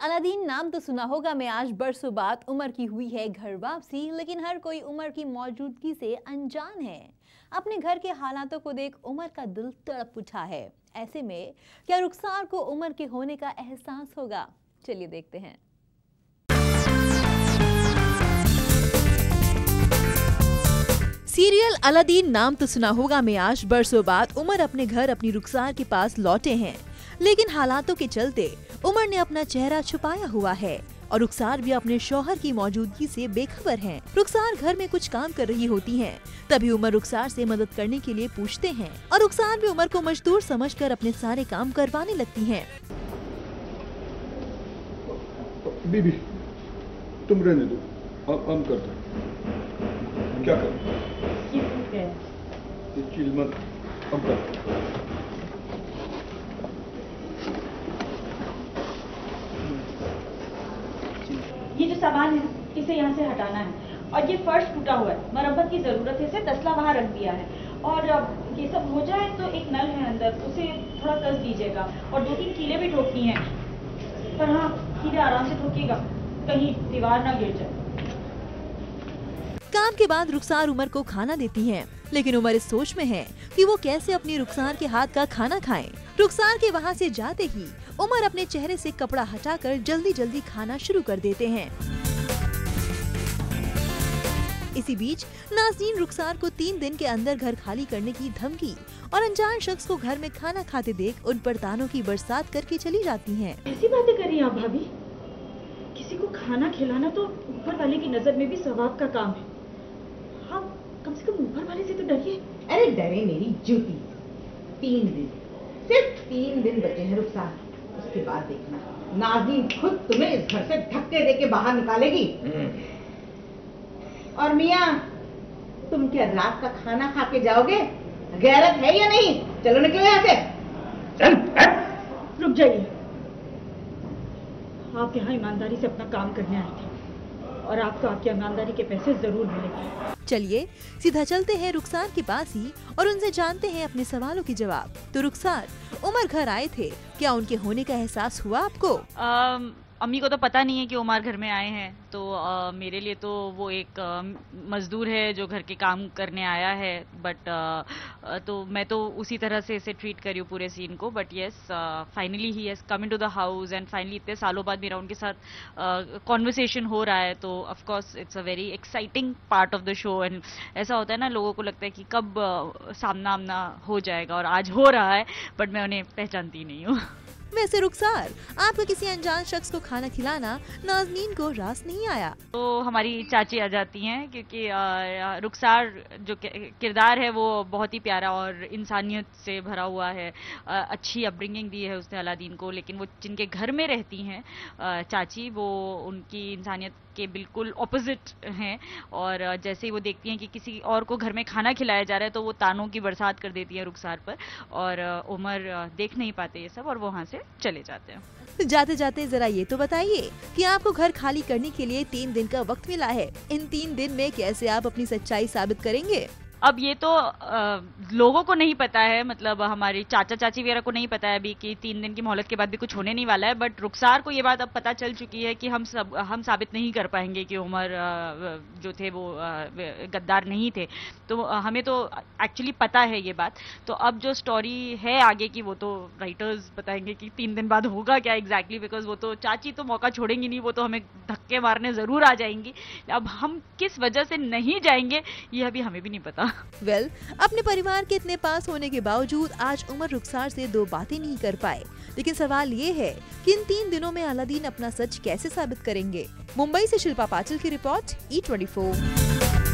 Aladdin नाम तो सुना होगा। मैं आज बरसों बाद उमर की हुई है घर वापसी, लेकिन हर कोई उमर की मौजूदगी से अनजान है। अपने घर के हालातों को देख उमर का दिल तड़प उठा है। ऐसे में क्या रुखसार को उमर के होने का एहसास होगा? चलिए देखते हैं। सीरियल अलादीन नाम तो सुना होगा। मैं आज बरसों बाद उमर अपने घर अपनी रुखसार के पास लौटे हैं, लेकिन हालातों के चलते उमर ने अपना चेहरा छुपाया हुआ है और रुखसार भी अपने शौहर की मौजूदगी से बेखबर हैं। रुखसार घर में कुछ काम कर रही होती हैं, तभी उमर रुखसार से मदद करने के लिए पूछते हैं और रुखसार भी उमर को मजदूर समझकर अपने सारे काम करवाने लगती हैं। बीबी, तुम रहने दो, हम करते हैं। क्या करें? ये चीज मत, हम करते हैं। ये जो सामान है इसे यहाँ से हटाना है, और ये फर्श टूटा हुआ है, मरम्मत की जरूरत है, इसे तसला वहाँ रख दिया है। और ये सब हो जाए तो एक नल है अंदर, उसे थोड़ा कस दीजिएगा और 2-3 कीलें भी ठोकनी है, पर हाँ कीलें आराम से ठोकिएगा, कहीं दीवार ना गिर जाए। काम के बाद रुखसार उमर को खाना देती हैं, लेकिन उमर इस सोच में है कि वो कैसे अपनी रुखसार के हाथ का खाना खाएं। रुखसार के वहाँ से जाते ही उमर अपने चेहरे से कपड़ा हटाकर जल्दी जल्दी खाना शुरू कर देते हैं। इसी बीच नाज़नीन रुखसार को 3 दिन के अंदर घर खाली करने की धमकी और अनजान शख्स को घर में खाना खाते देख उन पर तानों की बरसात करके चली जाती हैं। ऐसी बातें कर रही हैं आप भाभी? किसी को खाना खिलाना तो ऊपर वाले की नजर में भी सवाब का काम है। हाँ, कम से कम ऊपर वाले से तो डरिए। अरे डरे मेरी जूती। 3 दिन, सिर्फ 3 दिन बचे हैं रुखसार, उसके बाद देखना नाज़नीन खुद तुम्हें इस घर से धक्के देके बाहर निकालेगी। और मियाँ, तुम क्या रात का खाना खा के जाओगे? गैरत है या नहीं? चलो निकलो यहाँ से। रुक जाइए, आप यहाँ ईमानदारी से अपना काम करने आए थे और आपको आपकी ईमानदारी के पैसे जरूर मिलेंगे। चलिए सीधा चलते हैं रुखसार के पास ही और उनसे जानते हैं अपने सवालों के जवाब। तो रुखसार, उमर घर आए थे, क्या उनके होने का एहसास हुआ आपको? अम्मी को तो पता नहीं है कि उमर घर में आए हैं, तो मेरे लिए तो वो एक मजदूर है जो घर के काम करने आया है, बट तो मैं तो उसी तरह से इसे ट्रीट करी हूँ पूरे सीन को। But yes, finally he has come into the house and finally इतने सालों बाद मेरा उनके साथ कॉन्वर्सेशन हो रहा है, तो of course it's a very exciting part of the show. And ऐसा होता है ना, लोगों को लगता है कि कब सामना आमना हो जाएगा, और आज हो रहा है, बट मैं उन्हें पहचानती नहीं हूँ। वैसे रुखसार, आपका किसी अनजान शख्स को खाना खिलाना नाज़नीन को रास नहीं आया? तो हमारी चाची आ जाती हैं, क्योंकि रुखसार जो किरदार है वो बहुत ही प्यारा और इंसानियत से भरा हुआ है। अच्छी अपब्रिंगिंग दी है उसने अलादीन को, लेकिन वो जिनके घर में रहती हैं चाची, वो उनकी इंसानियत के बिल्कुल ऑपोजिट हैं। और जैसे ही वो देखती हैं कि किसी और को घर में खाना खिलाया जा रहा है, तो वो तानों की बरसात कर देती है रुखसार पर, और उमर देख नहीं पाते ये सब और वो वहाँ से चले जाते हैं। जाते जाते जरा ये तो बताइए कि आपको घर खाली करने के लिए 3 दिन का वक्त मिला है। इन 3 दिन में कैसे आप अपनी सच्चाई साबित करेंगे? अब ये तो लोगों को नहीं पता है, मतलब हमारी चाचा चाची वगैरह को नहीं पता है अभी कि 3 दिन की मोहलत के बाद भी कुछ होने नहीं वाला है। बट रुखसार को ये बात अब पता चल चुकी है कि हम साबित नहीं कर पाएंगे कि उमर जो थे वो गद्दार नहीं थे। तो हमें तो एक्चुअली पता है ये बात। तो अब जो स्टोरी है आगे की, वो तो राइटर्स बताएंगे कि 3 दिन बाद होगा क्या एग्जैक्टली, बिकॉज वो तो चाची तो मौका छोड़ेंगी नहीं, वो तो हमें धक्के मारने जरूर आ जाएंगी। अब हम किस वजह से नहीं जाएंगे ये अभी हमें भी नहीं पता। अपने परिवार के इतने पास होने के बावजूद आज उमर रुखसार से 2 बातें नहीं कर पाए, लेकिन सवाल ये है कि इन 3 दिनों में अलादीन अपना सच कैसे साबित करेंगे? मुंबई से शिल्पा पाटिल की रिपोर्ट, E24।